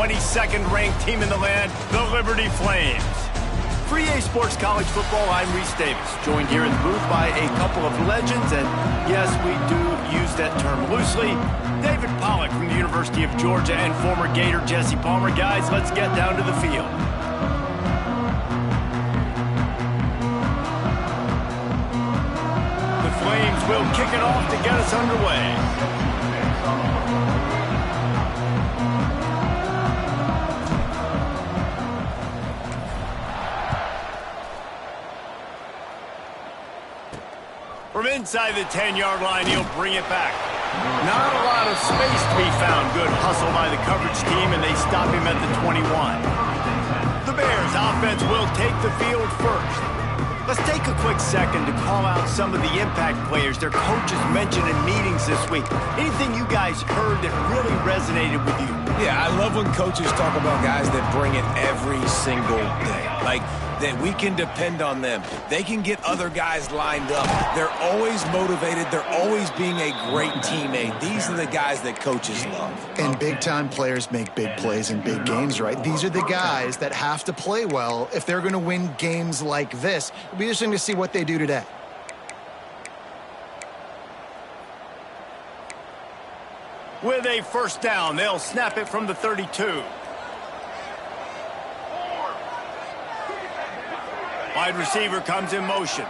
22nd ranked team in the land, the Liberty Flames. For EA Sports College Football, I'm Reese Davis, joined here in the booth by a couple of legends, and yes, we do use that term loosely. David Pollack from the University of Georgia and former Gator Jesse Palmer. Guys, let's get down to the field. The Flames will kick it off to get us underway. From inside the 10-yard line, he'll bring it back. Not a lot of space to be found. Good hustle by the coverage team, and they stop him at the 21. The Bears offense will take the field first. Let's take a quick second to call out some of the impact players their coaches mentioned in meetings this week. Anything you guys heard that really resonated with you? Yeah, I love when coaches talk about guys that bring it every single day. Like, that we can depend on them. They can get other guys lined up. They're always motivated. They're always being a great teammate. These are the guys that coaches love. And big-time players make big plays in big games, right? These are the guys that have to play well if they're going to win games like this. It'll be interesting to see what they do today. With a first down, they'll snap it from the 32. Wide receiver comes in motion.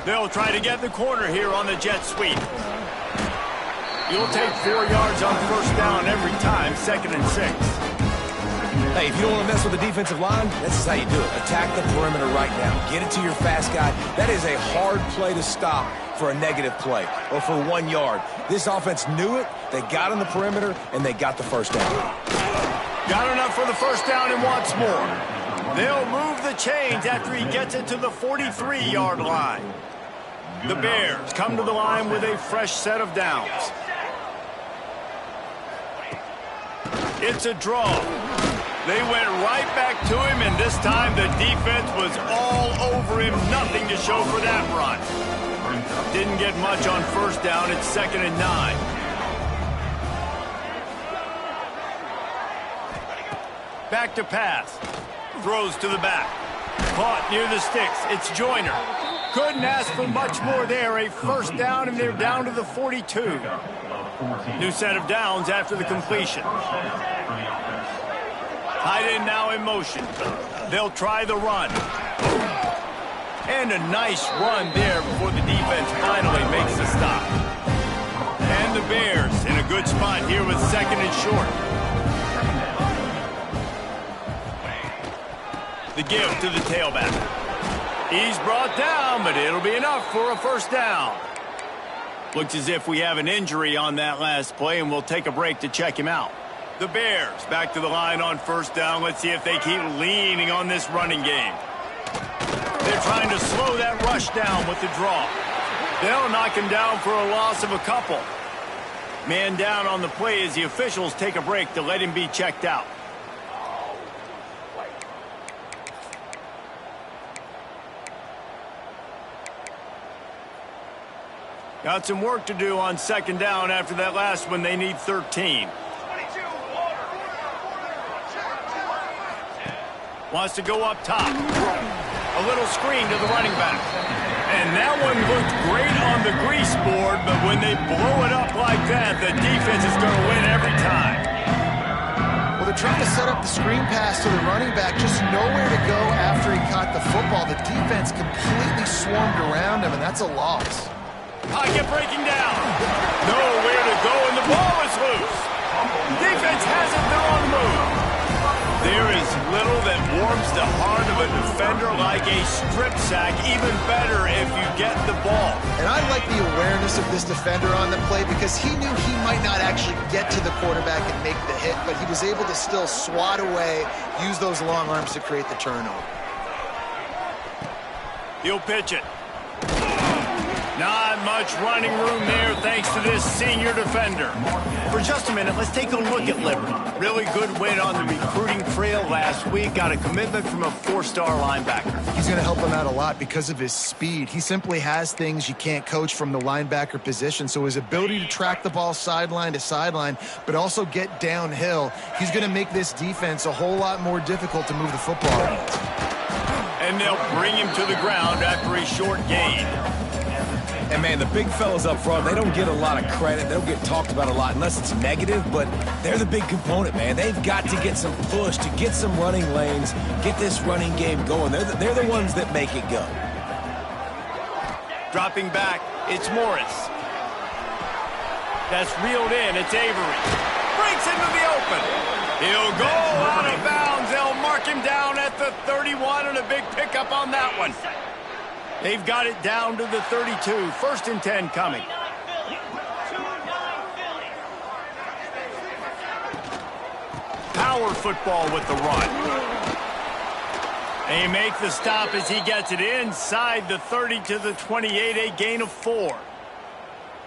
They'll try to get the corner here on the jet sweep. You'll take 4 yards on first down every time, 2nd and 6. Hey, if you don't want to mess with the defensive line, this is how you do it. Attack the perimeter right now. Get it to your fast guy. That is a hard play to stop for a negative play or for 1 yard. This offense knew it. They got on the perimeter, and they got the first down. Got enough for the first down and wants more. They'll move the chains after he gets it to the 43-yard line. The Bears come to the line with a fresh set of downs. It's a draw. They went right back to him, and this time the defense was all over him. Nothing to show for that run. Didn't get much on first down. It's 2nd and 9. Back to pass. Throws to the back. Caught near the sticks. It's Joyner. Couldn't ask for much more there. A first down, and they're down to the 42. New set of downs after the completion. Tight end now in motion. They'll try the run. And a nice run there before the defense finally makes the stop. And the Bears in a good spot here with 2nd and short. The give to the tailback. He's brought down, but it'll be enough for a first down. Looks as if we have an injury on that last play, and we'll take a break to check him out. The Bears back to the line on first down. Let's see if they keep leaning on this running game. They're trying to slow that rush down with the draw. They'll knock him down for a loss of a couple. Man down on the play as the officials take a break to let him be checked out. Got some work to do on 2nd down after that last one. They need 13. Wants to go up top. A little screen to the running back. And that one looked great on the grease board, but when they blow it up like that, the defense is going to win every time. Well, they're trying to set up the screen pass to the running back, just nowhere to go after he caught the football. The defense completely swarmed around him, and that's a loss. Pocket breaking down. Nowhere to go, and the ball is loose. Defense has it. They're on the move. There is little that warms the heart of a defender like a strip sack. Even better if you get the ball. And I like the awareness of this defender on the play because he knew he might not actually get to the quarterback and make the hit, but he was able to still swat away, use those long arms to create the turnover. He'll pitch it. Not much running room there thanks to this senior defender. For just a minute, let's take a look at Liberty. Really good win on the recruiting trail last week. Got a commitment from a 4-star linebacker. He's going to help him out a lot because of his speed. He simply has things you can't coach from the linebacker position. So his ability to track the ball sideline to sideline, but also get downhill, he's going to make this defense a whole lot more difficult to move the football. And they'll bring him to the ground after a short gain. And, man, the big fellas up front, they don't get a lot of credit. They don't get talked about a lot unless it's negative, but they're the big component, man. They've got to get some push, to get some running lanes, get this running game going. They're the ones that make it go. Dropping back, it's Morris. That's reeled in, it's Avery. Breaks into the open. He'll go out of bounds. They'll mark him down at the 31, and a big pickup on that one. They've got it down to the 32. 1st and 10 coming. Power football with the run. They make the stop as he gets it inside the 30 to the 28, a gain of 4.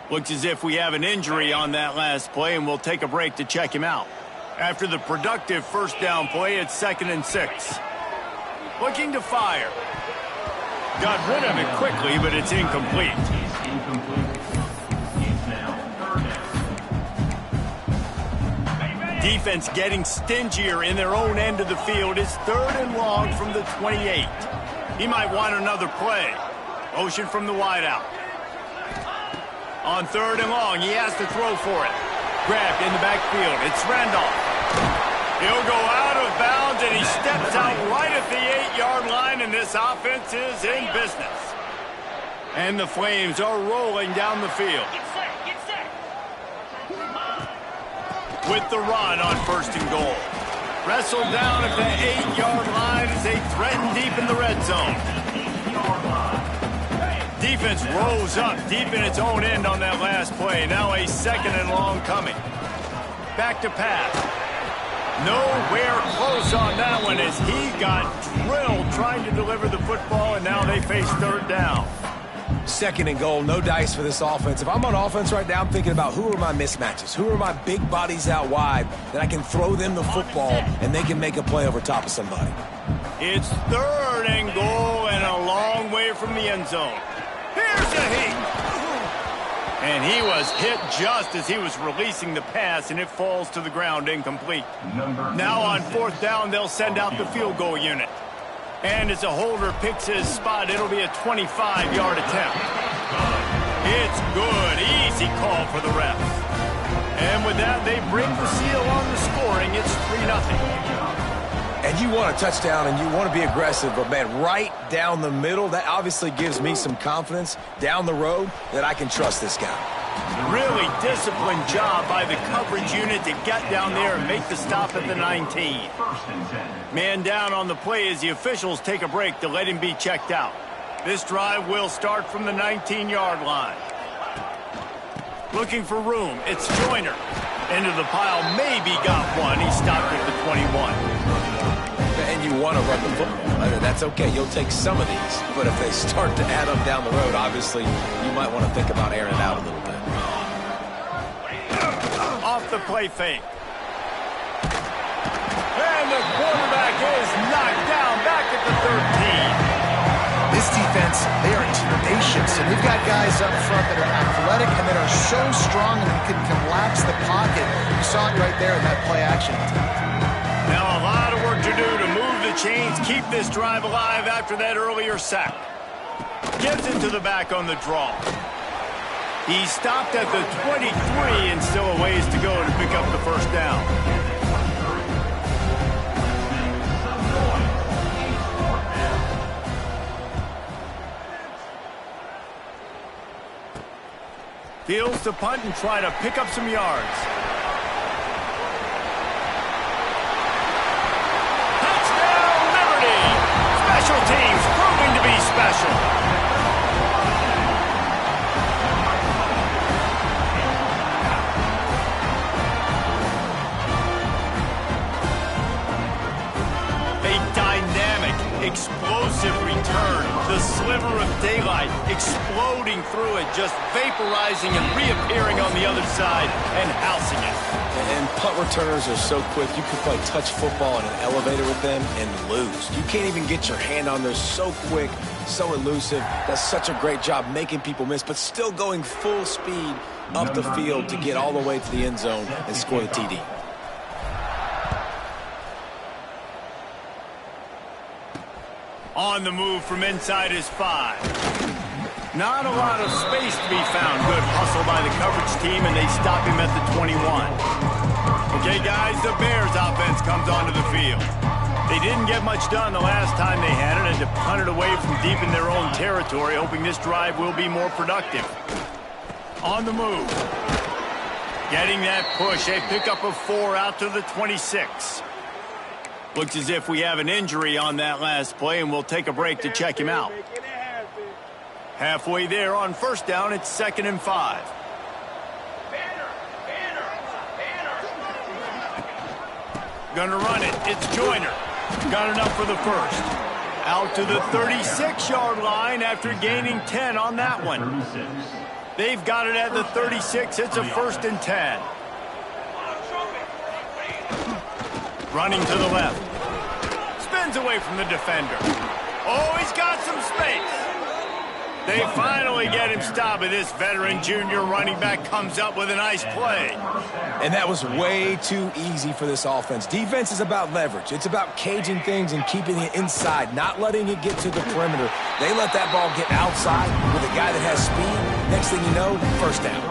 Looks as if we have an injury on that last play, and we'll take a break to check him out. After the productive 1st down play, it's 2nd and 6. Looking to fire. Got rid of it quickly, but it's incomplete. Defense getting stingier in their own end of the field. It's 3rd and long from the 28. He might want another play. Motion from the wideout. On 3rd and long, he has to throw for it. Grabbed in the backfield. It's Randolph. He'll go out of bounds, and he steps out right at the 8-yard line, and this offense is in business. And the Flames are rolling down the field. Get set. With the run on 1st and goal. Wrestled down at the 8-yard line as they threaten deep in the red zone. Defense rose up deep in its own end on that last play. Now a 2nd and long coming. Back to pass. Nowhere close on that one as he got drilled trying to deliver the football, and now they face 3rd down. 2nd and goal, no dice for this offense. If I'm on offense right now, I'm thinking about who are my mismatches? Who are my big bodies out wide that I can throw them the football and they can make a play over top of somebody? It's 3rd and goal and a long way from the end zone. Here's a heat. And he was hit just as he was releasing the pass, and it falls to the ground incomplete. Now on 4th down, they'll send out the field goal unit. And as a holder picks his spot, it'll be a 25-yard attempt. It's good. Easy call for the refs. And with that, they break the seal on the scoring. It's 3-0. And you want a touchdown and you want to be aggressive, but, man, right down the middle, that obviously gives me some confidence down the road that I can trust this guy. Really disciplined job by the coverage unit to get down there and make the stop at the 19. Man down on the play as the officials take a break to let him be checked out. This drive will start from the 19-yard line. Looking for room. It's Joyner. Into the pile. Maybe got one. He stopped at the 21. And you want to run the football. That's okay. You'll take some of these. But if they start to add up down the road, obviously, you might want to think about airing it out a little bit. Off the play fake. And the quarterback is knocked down back at the 13. This defense, they are tenacious, and they've got guys up front that are athletic and that are so strong and can collapse the pocket. You saw it right there in that play action. Now a lot of work to do to move the chains, keep this drive alive after that earlier sack. Gets into the back on the draw. He stopped at the 23 and still a ways to go to pick up the 1st down. Fields to punt and try to pick up some yards. Touchdown, Liberty! Special teams proving to be special. A dynamic, explosive return. The sliver of daylight exploding through it, just vaporizing and reappearing on the other side and housing it. And punt returners are so quick, you could play touch football in an elevator with them and lose. You can't even get your hand on those. So quick, so elusive. Does such a great job making people miss, but still going full speed up the field to get all the way to the end zone and score the TD. On the move from inside his 5. Not a lot of space to be found. Good hustle by the coverage team, and they stop him at the 21. Okay, guys, the Bears offense comes onto the field. They didn't get much done the last time they had it, and to punt it away from deep in their own territory, hoping this drive will be more productive. On the move. Getting that push. They pick up a 4 out to the 26. Looks as if we have an injury on that last play, and we'll take a break to check him out. Halfway there on first down, it's 2nd and 5. Gonna run it. It's Joyner. Got enough for the first. Out to the 36-yard line after gaining 10 on that one. They've got it at the 36. It's a 1st and 10. Running to the left. Spins away from the defender. Oh, he's got some space. They finally get him stopped, and this veteran junior running back comes up with a nice play. And that was way too easy for this offense. Defense is about leverage. It's about caging things and keeping it inside, not letting it get to the perimeter. They let that ball get outside with a guy that has speed. Next thing you know, first down.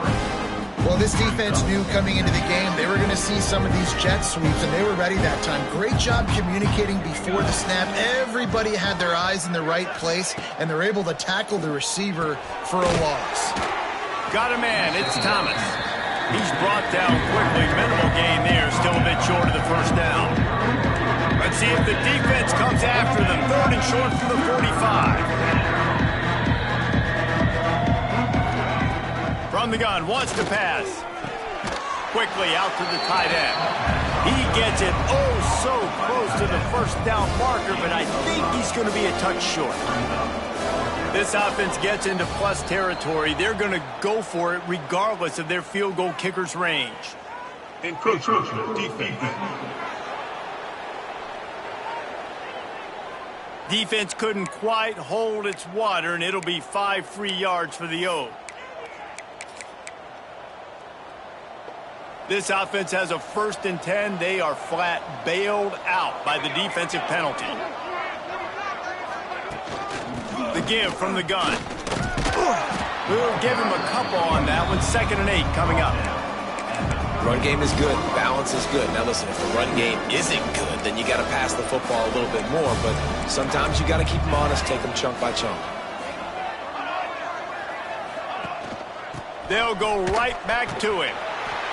Well, this defense knew coming into the game they were going to see some of these jet sweeps, and they were ready that time. Great job communicating before the snap. Everybody had their eyes in the right place, and they're able to tackle the receiver for a loss. Got a man. It's Thomas. He's brought down quickly. Minimal gain there. Still a bit short of the first down. Let's see if the defense comes after them. 3rd and short from the 45. From the gun, wants to pass. Quickly out to the tight end. He gets it so close to the first down marker, but I think he's going to be a touch short. This offense gets into plus territory. They're going to go for it regardless of their field goal kicker's range. Encroachment defense. Defense couldn't quite hold its water, and it'll be 5 free yards for the O. This offense has a 1st and 10. They are flat bailed out by the defensive penalty. The give from the gun. We'll give him a couple on that one. 2nd and 8 coming up. Run game is good. Balance is good. Now listen, if the run game isn't good, then you got to pass the football a little bit more. But sometimes you got to keep them honest, take them chunk by chunk. They'll go right back to it.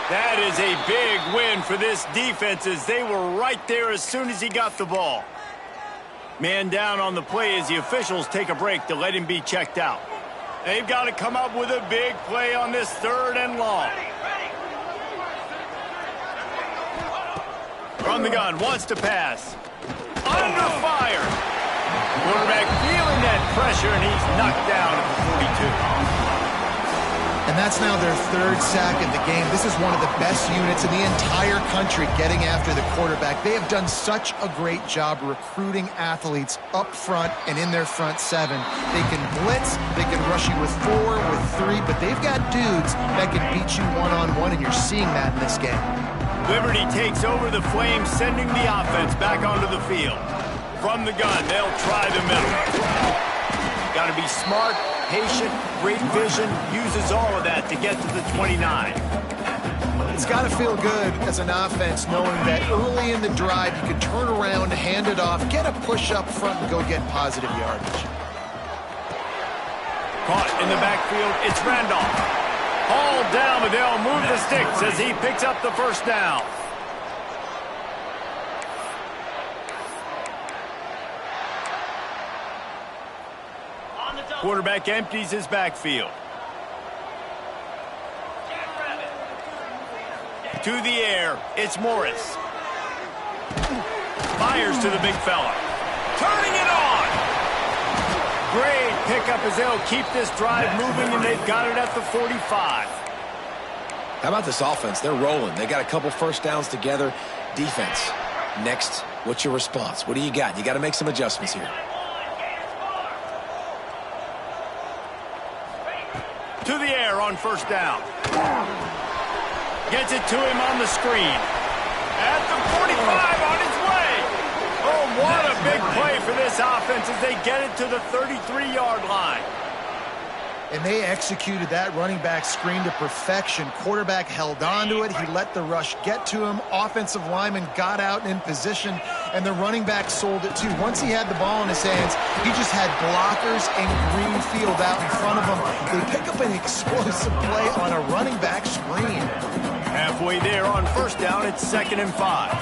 That is a big win for this defense as they were right there as soon as he got the ball. Man down on the play as the officials take a break to let him be checked out. They've got to come up with a big play on this 3rd and long. From the gun, wants to pass. Under fire. Quarterback feeling that pressure, and he's knocked down at the 42. And that's now their 3rd sack of the game. This is one of the best units in the entire country getting after the quarterback. They have done such a great job recruiting athletes up front and in their front 7. They can blitz, they can rush you with 4, with 3, but they've got dudes that can beat you one-on-one, and you're seeing that in this game. Liberty takes over the Flames, sending the offense back onto the field. From the gun, they'll try the middle. Got to be smart, patient, great vision, uses all of that to get to the 29. It's got to feel good as an offense knowing that early in the drive you can turn around, hand it off, get a push up front, and go get positive yardage. Caught in the backfield, it's Randolph. Hauled down, but they'll move the sticks as he picks up the first down. Quarterback empties his backfield. To the air, it's Morris. Fires to the big fella. turning it on. Great pickup as they'll keep this drive moving, and they've got it at the 45. How about this offense? They're rolling. They got a couple first downs together. Defense. Next, what's your response? What do you got? You got to make some adjustments here. To the air on first down. Gets it to him on the screen. At the 45 on its way. Oh, what a big play for this offense as they get it to the 33-yard line. And they executed that running back screen to perfection. Quarterback held on to it. He let the rush get to him. Offensive lineman got out in position, and the running back sold it too. Once he had the ball in his hands, he just had blockers and green field out in front of him. They pick up an explosive play on a running back screen. Halfway there on first down, it's 2nd and 5.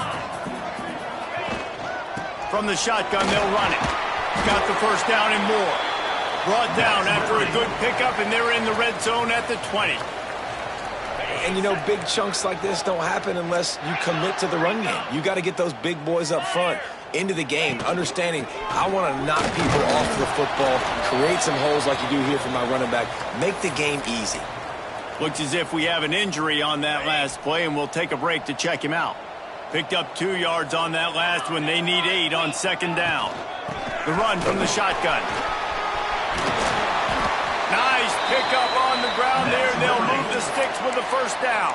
From the shotgun, they'll run it. Got the first down and more. Brought down after a good pickup, and they're in the red zone at the 20. And, you know, big chunks like this don't happen unless you commit to the run game. You got to get those big boys up front into the game, understanding I want to knock people off the football, create some holes like you do here for my running back, make the game easy. Looks as if we have an injury on that last play, and we'll take a break to check him out. Picked up 2 yards on that last one. They need 8 on 2nd down. The run from the shotgun. Nice pickup on the ground there. They'll move the sticks with the first down.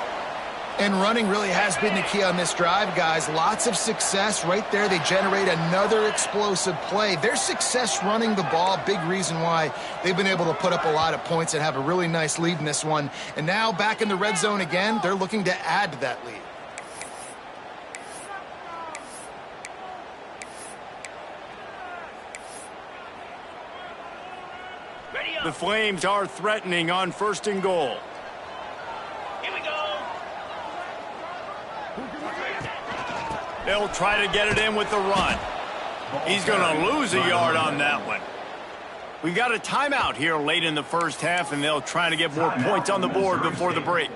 And running really has been the key on this drive, guys. Lots of success right there. They generate another explosive play. Their success running the ball, big reason why they've been able to put up a lot of points and have a really nice lead in this one. And now back in the red zone again, they're looking to add to that lead. The Flames are threatening on 1st and goal. Here we go. They'll try to get it in with the run. He's going to lose a yard on that one. We got a timeout here late in the first half, and they'll try to get more points on the board before the break.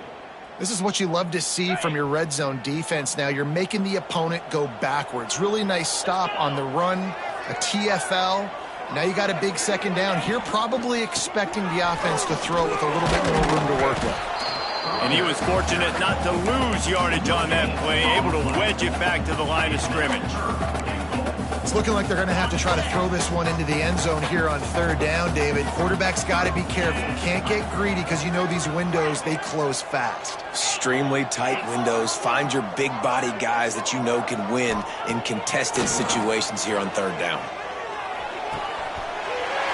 This is what you love to see from your red zone defense now. You're making the opponent go backwards. Really nice stop on the run, a TFL. Now you got a big 2nd down. Here probably expecting the offense to throw it with a little bit more room to work with. And he was fortunate not to lose yardage on that play, able to wedge it back to the line of scrimmage. It's looking like they're going to have to try to throw this one into the end zone here on 3rd down, David. Quarterback's got to be careful. You can't get greedy because you know these windows, they close fast. Extremely tight windows. Find your big body guys that you know can win in contested situations here on 3rd down.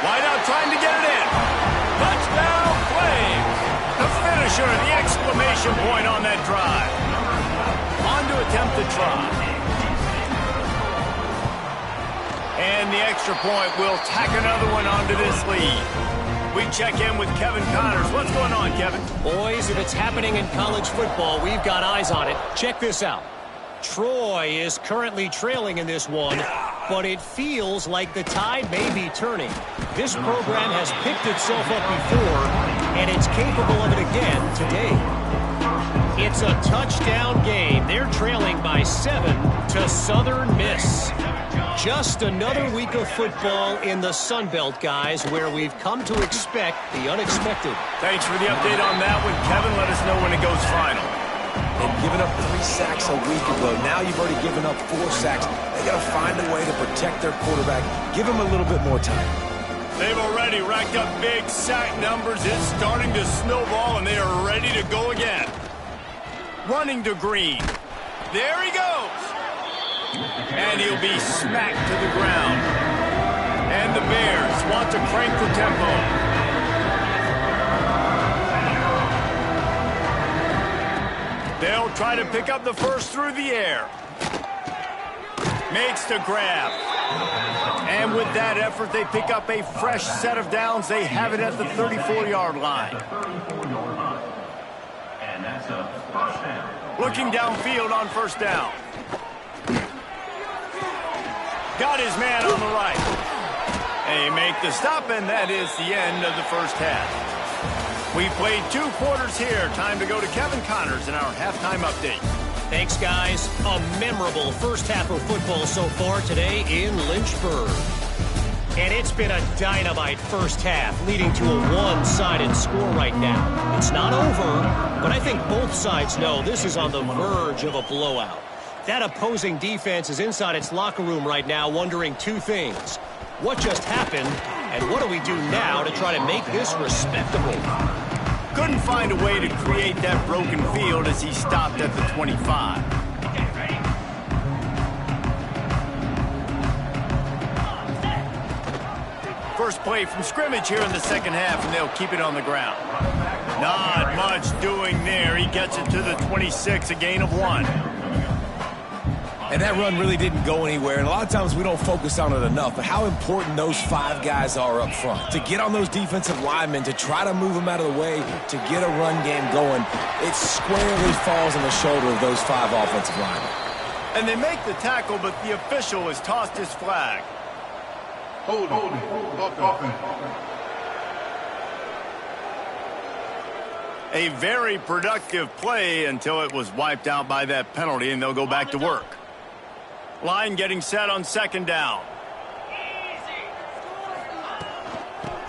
Wide out trying to get it in. Touchdown Flames. The finisher, the exclamation point on that drive. On to attempt the try. And the extra point will tack another one onto this lead. We check in with Kevin Connors. What's going on, Kevin? Boys, if it's happening in college football, we've got eyes on it. Check this out. Troy is currently trailing in this one, but it feels like the tide may be turning. This program has picked itself up before, and it's capable of it again today. It's a touchdown game. They're trailing by 7 to Southern Miss. Just another week of football in the Sun Belt, guys, where we've come to expect the unexpected. Thanks for the update on that one, Kevin. Let us know when it goes final. They've given up 3 sacks a week ago. Now you've already given up 4 sacks. They got to find a way to protect their quarterback. Give him a little bit more time. They've already racked up big sack numbers. It's starting to snowball, and they are ready to go again. Running to Green. There he goes. And he'll be smacked to the ground. And the Bears want to crank the tempo. They'll try to pick up the first through the air. Makes the grab. And with that effort, they pick up a fresh set of downs. They have it at the 34-yard line. And that's a first down. Looking downfield on first down. Got his man on the right. They make the stop, and that is the end of the first half. We played 2 quarters here. Time to go to Kevin Connors in our halftime update. Thanks, guys. A memorable first half of football so far today in Lynchburg. And it's been a dynamite first half, leading to a one-sided score right now. It's not over, but I think both sides know this is on the verge of a blowout. That opposing defense is inside its locker room right now wondering two things. What just happened, and what do we do now to try to make this respectable? Couldn't find a way to create that broken field as he stopped at the 25. First play from scrimmage here in the second half, and they'll keep it on the ground. Not much doing there. He gets it to the 26, a gain of 1. And that run really didn't go anywhere, and a lot of times we don't focus on it enough, but how important those 5 guys are up front. To get on those defensive linemen, to try to move them out of the way, to get a run game going, it squarely falls on the shoulder of those 5 offensive linemen. And they make the tackle, but the official has tossed his flag. Hold offense. A very productive play until it was wiped out by that penalty, and they'll go back to work. Line getting set on second down.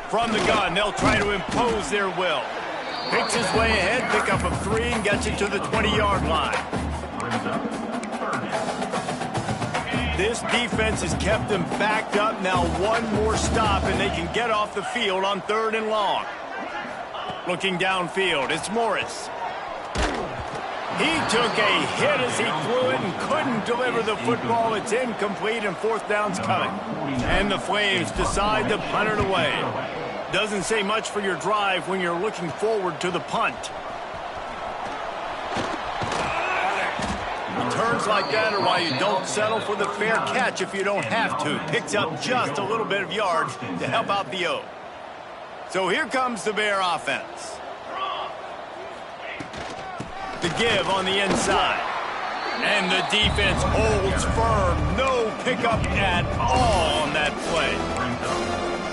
From the gun, they'll try to impose their will. Picks his way ahead, pick up of 3, and gets it to the 20-yard line. This defense has kept them backed up. Now one more stop, and they can get off the field on 3rd and long. Looking downfield, it's Morris. He took a hit as he threw it and couldn't deliver the football. It's incomplete, and 4th down's coming. And the Flames decide to punt it away. Doesn't say much for your drive when you're looking forward to the punt. Turns like that are why you don't settle for the fair catch if you don't have to. Picks up just a little bit of yards to help out the O. So here comes the Bear offense. The give on the inside. And the defense holds firm. No pickup at all on that play.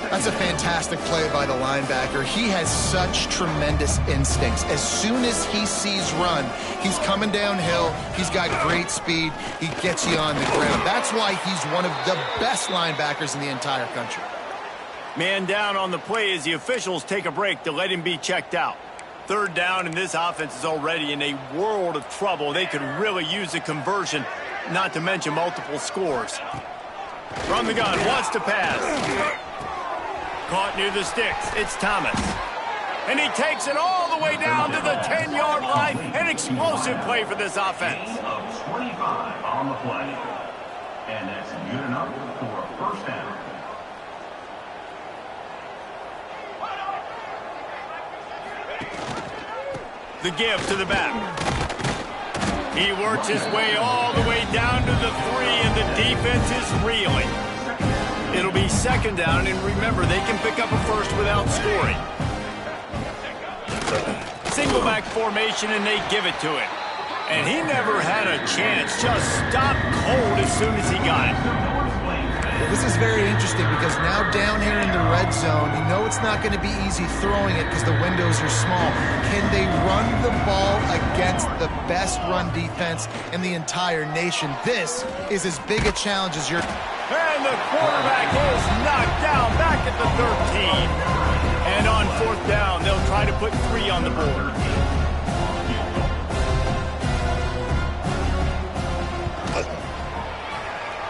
That's a fantastic play by the linebacker. He has such tremendous instincts. As soon as he sees run, he's coming downhill. He's got great speed. He gets you on the ground. That's why he's one of the best linebackers in the entire country. Man down on the play as the officials take a break to let him be checked out. 3rd down, and this offense is already in a world of trouble. They could really use a conversion, not to mention multiple scores. From the gun, wants to pass. Caught near the sticks. It's Thomas. And he takes it all the way down to the 10-yard line. An explosive play for this offense. Of 25 on the play. And that's good enough for a 1st down. The give to the back. He works his way all the way down to the 3, and the defense is reeling. It'll be 2nd down, and remember, they can pick up a first without scoring. Single back formation, and they give it to him. And he never had a chance. Just stopped cold as soon as he got it. Well, this is very interesting because now down here in the red zone, you know it's not going to be easy throwing it because the windows are small. Can they run the ball against the best run defense in the entire nation? This is as big a challenge as your... And the quarterback is knocked down back at the 13. And on 4th down, they'll try to put 3 on the board.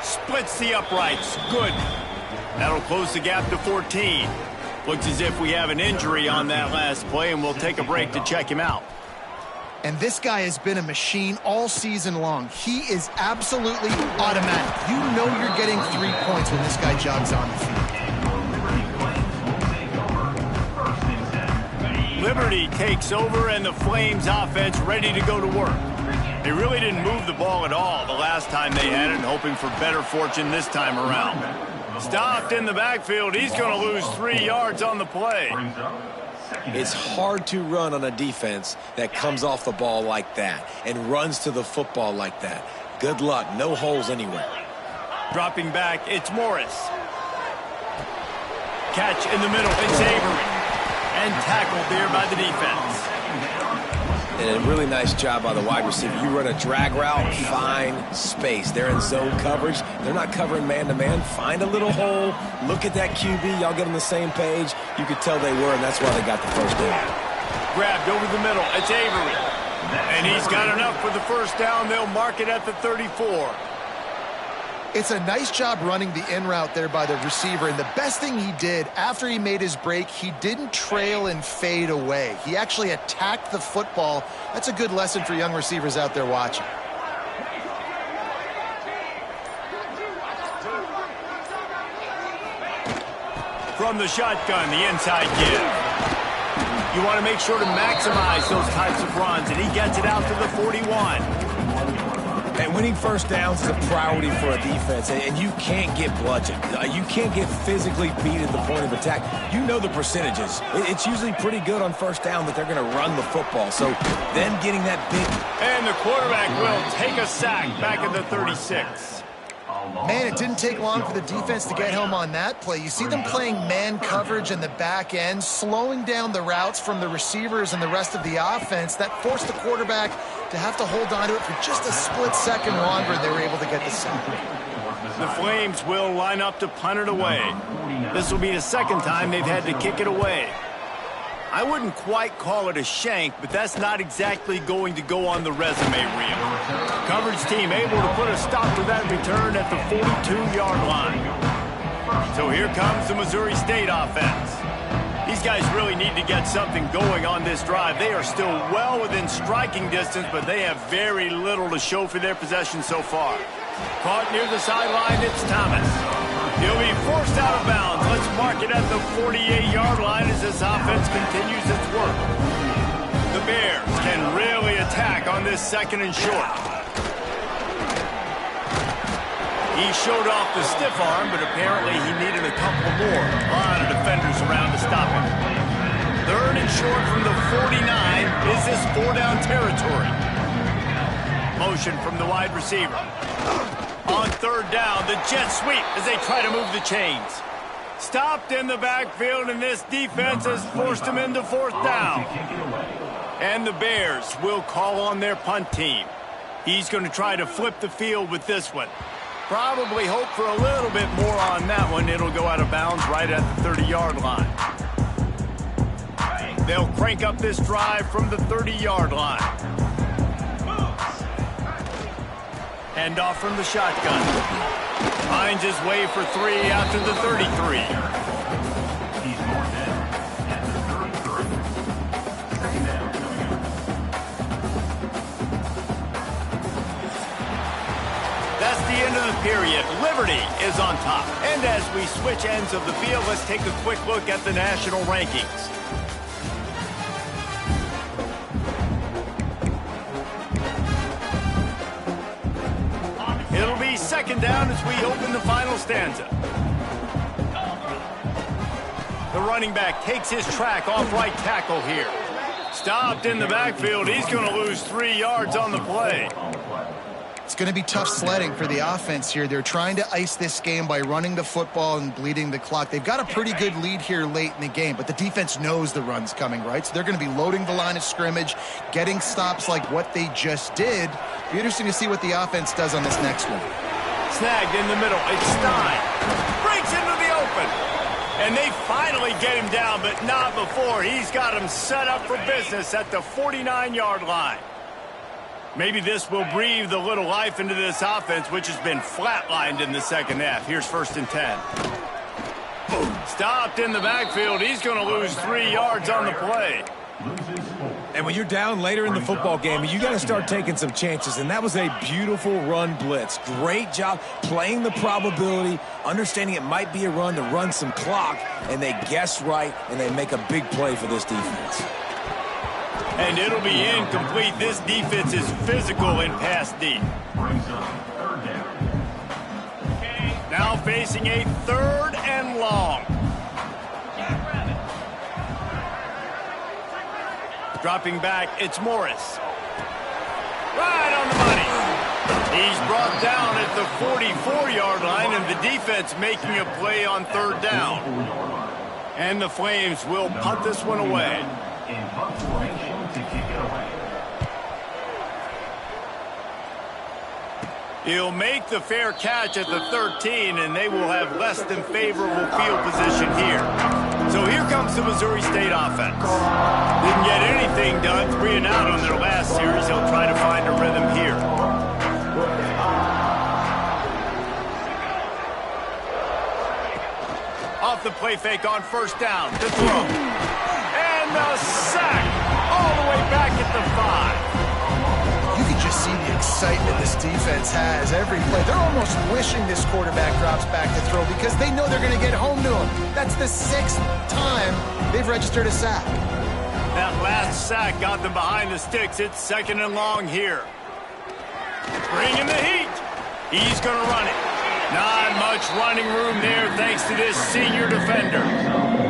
Splits the uprights. Good. That'll close the gap to 14. Looks as if we have an injury on that last play, and we'll take a break to check him out. And this guy has been a machine all season long. He is absolutely automatic. You know you're getting 3 points when this guy jogs on the field. Liberty takes over, and the Flames offense ready to go to work. They really didn't move the ball at all the last time they had it, hoping for better fortune this time around. Stopped in the backfield. He's going to lose 3 yards on the play. It's hard to run on a defense that comes off the ball like that and runs to the football like that. Good luck. No holes anywhere. Dropping back, it's Morris. Catch in the middle, it's Avery. And tackled there by the defense. And a really nice job by the wide receiver. You run a drag route, find space. They're in zone coverage. They're not covering man-to-man. Find a little hole. Look at that QB. Y'all get on the same page. You could tell they were, and that's why they got the first down. Grabbed over the middle. It's Avery. And he's got enough for the first down. They'll mark it at the 34. It's a nice job running the in route there by the receiver, and the best thing he did after he made his break, he didn't trail and fade away. He actually attacked the football. That's a good lesson for young receivers out there watching. From the shotgun, the inside give. You want to make sure to maximize those types of runs, and he gets it out to the 41. And winning first downs is a priority for a defense, and you can't get bludgeoned. You can't get physically beat at the point of attack. You know the percentages. It's usually pretty good on first down that they're going to run the football. So them getting that big... And the quarterback will take a sack back at the 36. Man, it didn't take long for the defense to get home on that play. You see them playing man coverage in the back end, slowing down the routes from the receivers and the rest of the offense. That forced the quarterback to have to hold on to it for just a split second longer. They were able to get the sack. The Flames will line up to punt it away. This will be the second time they've had to kick it away. I wouldn't quite call it a shank, but that's not exactly going to go on the resume reel. Coverage team able to put a stop to that return at the 42-yard line. So here comes the Missouri State offense. These guys really need to get something going on this drive. They are still well within striking distance, but they have very little to show for their possession so far. Caught near the sideline, it's Thomas. He'll be forced out of bounds. Let's mark it at the 48-yard line as this offense continues its work. The Bears can really attack on this second and short. He showed off the stiff arm, but apparently he needed a couple more. A lot of defenders around to stop him. Third and short from the 49. Is this four-down territory? Motion from the wide receiver. On third down, the jet sweep as they try to move the chains. Stopped in the backfield, and this defense has forced him into fourth down. And the Bears will call on their punt team. He's going to try to flip the field with this one. Probably hope for a little bit more on that one. It'll go out of bounds right at the 30-yard line. They'll crank up this drive from the 30-yard line. Hand off from the shotgun. Finds his way for three out to the 33. He's marked in at the 33. Second down. That's the end of the period. Liberty is on top. And as we switch ends of the field, let's take a quick look at the national rankings. It'll be second down as we open the final stanza. The running back takes his track off right tackle here. Stopped in the backfield. He's going to lose 3 yards on the play. It's going to be tough sledding for the offense here. They're trying to ice this game by running the football and bleeding the clock. They've got a pretty good lead here late in the game, but the defense knows the run's coming, right? So they're going to be loading the line of scrimmage, getting stops like what they just did. Be interesting to see what the offense does on this next one. Snagged in the middle. It's Stein. Breaks into the open. And they finally get him down, but not before. He's got him set up for business at the 49-yard line. Maybe this will breathe a little life into this offense, which has been flatlined in the second half. Here's first and 10. Stopped in the backfield. He's going to lose 3 yards on the play. And when you're down later in the football game, you got to start taking some chances. And that was a beautiful run blitz. Great job playing the probability, understanding it might be a run to run some clock, and they guess right, and they make a big play for this defense. And it'll be incomplete. This defense is physical in pass deep. Now facing a third and long. Dropping back, it's Morris. Right on the money. He's brought down at the 44-yard line, and the defense making a play on third down. And the Flames will punt this one away. He'll make the fair catch at the 13, and they will have less than favorable field position here. So here comes the Missouri State offense. Didn't get anything done, 3 and out on their last series. He'll try to find a rhythm here. Off the play fake on first down. The throw. And the sack all the way back at the 5. You can just see the excitement this defense has every play. They're almost wishing this quarterback drops back to throw because they know they're going to get home to him. That's the 6th time they've registered a sack. That last sack got them behind the sticks. It's 2nd and long here. Bringing the heat. He's going to run it. Not much running room there thanks to this senior defender.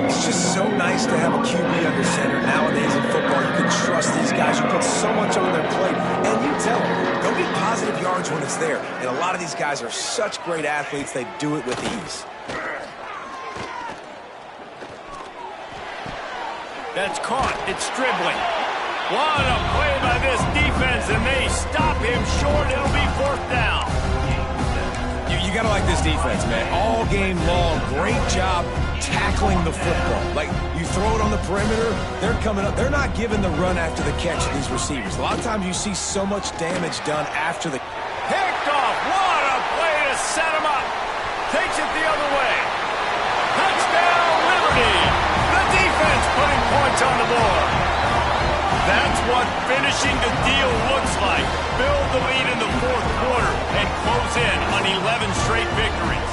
It's just so nice to have a QB under center. Nowadays in football, you can trust these guys. You put so much on their plate, and you tell them, go get positive yards when it's there. And a lot of these guys are such great athletes, they do it with ease. That's caught. It's dribbling. What a play by this defense, and they stop him short. It'll be 4th down. You got to like this defense, man. All game long, great job tackling the football. Like, you throw it on the perimeter, they're coming up. They're not giving the run after the catch to these receivers. A lot of times you see so much damage done after the... Picked off. What a play to set him up. Takes it the other way. Touchdown, Liberty. The defense putting points on the board. That's what finishing the deal looks like. Build the lead in the 4th quarter and close in on 11 straight victories.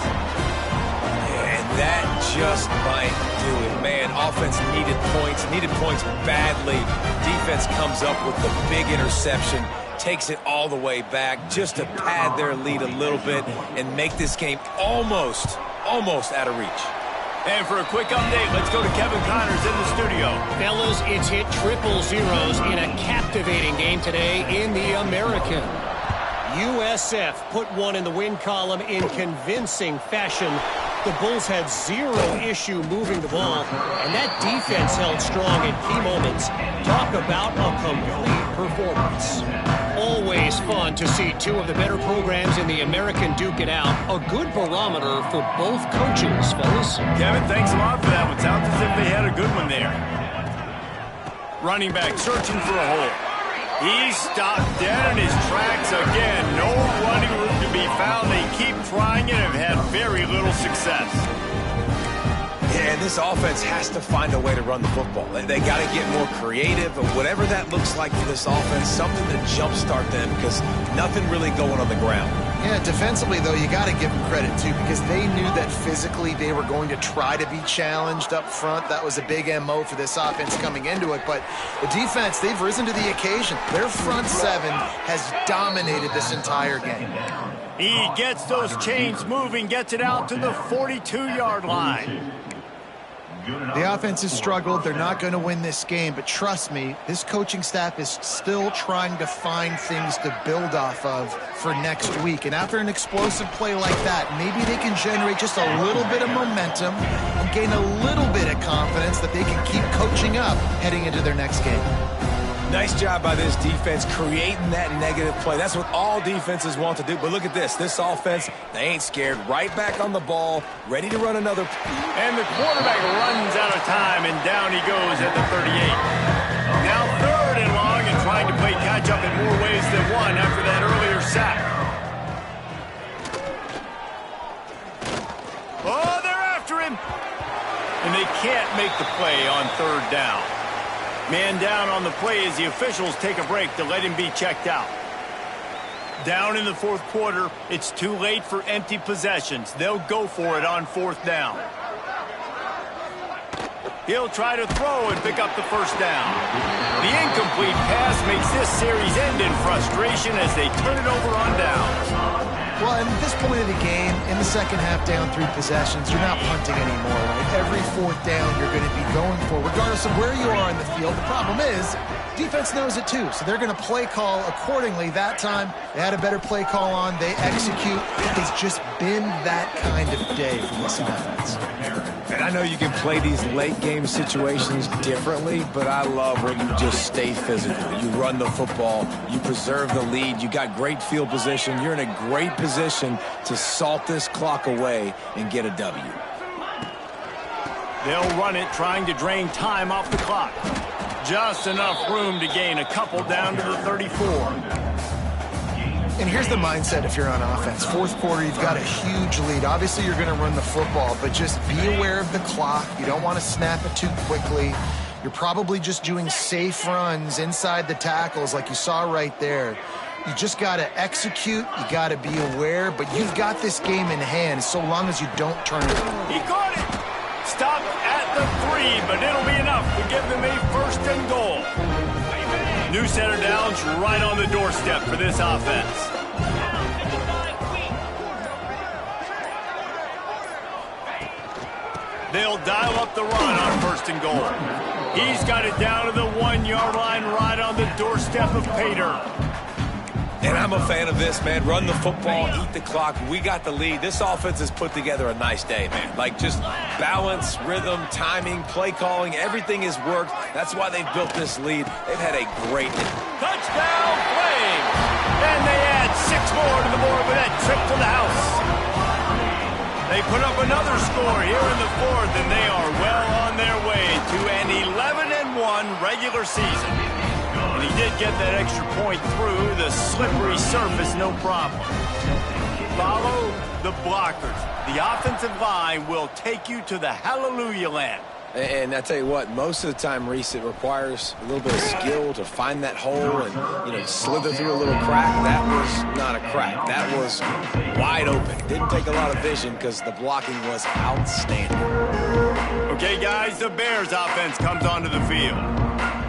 And that just might do it. Man, offense needed points badly. Defense comes up with the big interception, takes it all the way back just to pad their lead a little bit and make this game almost out of reach. And for a quick update, let's go to Kevin Connors in the studio. Fellas, it's hit 000 in a captivating game today in the American. USF put one in the win column in convincing fashion. The Bulls had 0 issue moving the ball, and that defense held strong in key moments. Talk about a complete performance. Always fun to see 2 of the better programs in the American duke it out. A good barometer for both coaches, fellas. Kevin, thanks a lot for that one. Sounds as if they had a good one there. Running back searching for a hole. He stopped dead in his tracks again. No running room to be found. They keep trying it and have had very little success. Yeah, this offense has to find a way to run the football. They got to get more creative, or whatever that looks like for this offense, something to jumpstart them because nothing really going on the ground. Yeah, defensively, though, you got to give them credit, too, because they knew that physically they were going to try to be challenged up front. That was a big MO for this offense coming into it. But the defense, they've risen to the occasion. Their front 7 has dominated this entire game. He gets those chains moving, gets it out to the 42-yard line. The offense has struggled. They're not going to win this game, but trust me, this coaching staff is still trying to find things to build off of for next week. And after an explosive play like that, maybe they can generate just a little bit of momentum and gain a little bit of confidence that they can keep coaching up heading into their next game. Nice job by this defense creating that negative play. That's what all defenses want to do. But look at this. This offense, they ain't scared. Right back on the ball, ready to run another. And the quarterback runs out of time, and down he goes at the 38. Now 3rd and long and trying to play catch-up in more ways than one after that earlier sack. Oh, they're after him. And they can't make the play on 3rd down. Man down on the play as the officials take a break to let him be checked out. Down in the 4th quarter, it's too late for empty possessions. They'll go for it on 4th down. He'll try to throw and pick up the 1st down. The incomplete pass makes this series end in frustration as they turn it over on downs. Well, at this point of the game, in the second half, down 3 possessions, you're not punting anymore, right? Every 4th down you're going to be going for, regardless of where you are in the field. The problem is, defense knows it too, so they're going to play call accordingly. That time, they had a better play call on. They execute. It's just been that kind of day for this offense. And I know you can play these late game situations differently, but I love when you just stay physical. You run the football, you preserve the lead, you got great field position. You're in a great position to salt this clock away and get a W. They'll run it, trying to drain time off the clock. Just enough room to gain a couple down to the 34. And here's the mindset if you're on offense. Fourth quarter, you've got a huge lead. Obviously, you're going to run the football, but just be aware of the clock. You don't want to snap it too quickly. You're probably just doing safe runs inside the tackles like you saw right there. You just got to execute. You got to be aware, but you've got this game in hand so long as you don't turn it over. He caught it. Stop at the 3, but it'll be enough to give them a first and goal. New set of downs right on the doorstep for this offense. They'll dial up the run on first and goal. He's got it down to the 1-yard line right on the doorstep of Pater. And I'm a fan of this, man. Run the football, eat the clock. We got the lead. This offense has put together a nice day, man. Like, just balance, rhythm, timing, play calling, everything has worked. That's why they've built this lead. They've had a great day. Touchdown, Flames! And they add 6 more to the board with that trip to the house. They put up another score here in the 4th, and they are well on their way to an 11-1 regular season. And he did get that extra point through the slippery surface, no problem. Follow the blockers. The offensive line will take you to the hallelujah land. And I tell you what, most of the time, Reese, it requires a little bit of skill to find that hole and, slither through a little crack. That was not a crack. That was wide open. Didn't take a lot of vision because the blocking was outstanding. Okay, guys, the Bears offense comes onto the field.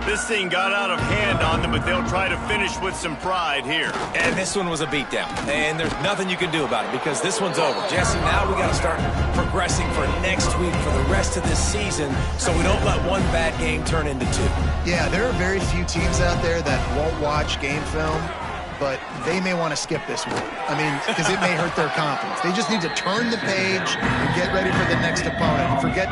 This thing got out of hand on them, but they'll try to finish with some pride here. And this one was a beatdown. And there's nothing you can do about it because this one's over. Jesse, now we got to start progressing for next week for the rest of this season so we don't let one bad game turn into 2. Yeah, there are very few teams out there that won't watch game film, but they may want to skip this one. I mean, because it may hurt their confidence. They just need to turn the page and get ready for the next opponent. And forget